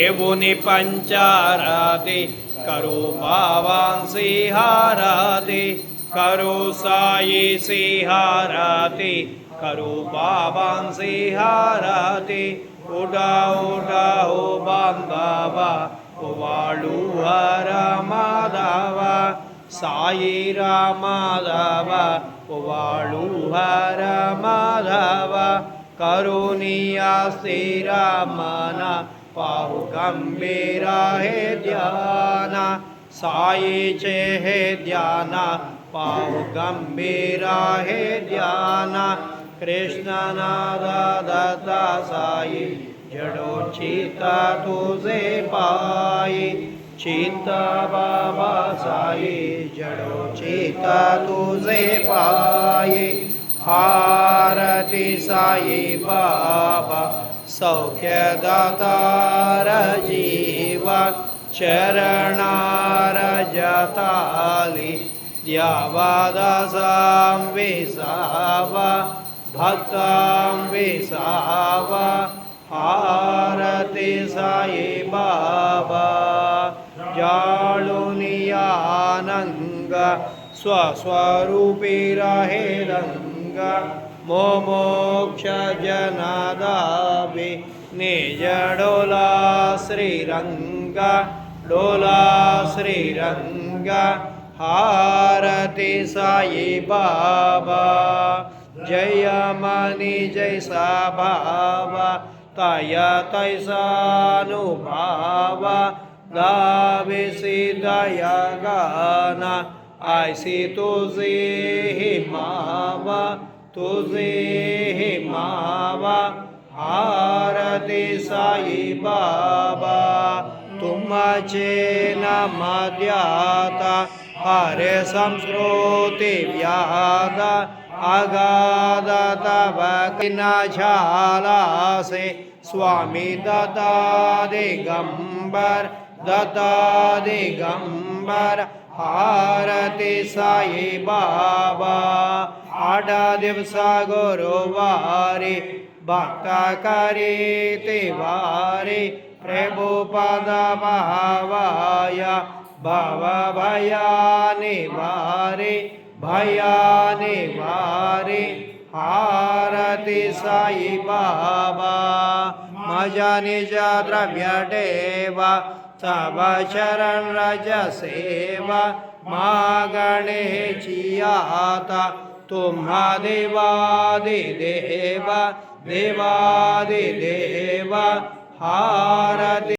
देवोनि पंचारति करो पावान सिहारति करो साई सिहारति करो पावान सिहारति उडा उडा हो बांधवा वाळू हर माधव साई रामाधव वाळू हर माधव करुणिया श्रीरामना पाहु गंभीरा हे ध्याना साई चे हे ध्याना पाहु गंभीरा हे ध्याना कृष्ण नादा दत्ता साई जडो चिता तुझे पाई चिता बाबा साई जडो चिता तुझे पाई आरती साई बाबा सौख्यदातार जीवा चरणार जताली द्यावादासां विसावा भक्तां विसावा आरती साई बाबा जाळुनियानंग स्वस्वरूपी रहे रंग मोमोक्ष जनादावे निज डोला श्रीरंग डोला श्रीरंग आरती साई बाबा जय मनी जैसा भावा तया तैसानुभाव दाविसी दया गाना ऐसी तुझे ही मावा तुझे ही मावा आरती साई बाबा तुमचे नाम ध्याता हरे संस्कृती व्यादा अगाध तव किना झाला से स्वामी दत्ता दिगंबर दत्ता दिगंबर आरती साई बाबा 8 दिवस गुरुवारी भक्त करीति वारी प्रभु पद भावाया भव भया निवारे भया निवारे आरती साई बाबा मजा निज द्रव्य देवा तव चरण रज सेवा मागणे चियाता तुम्हा देवादि देवा देवादि देवा आरती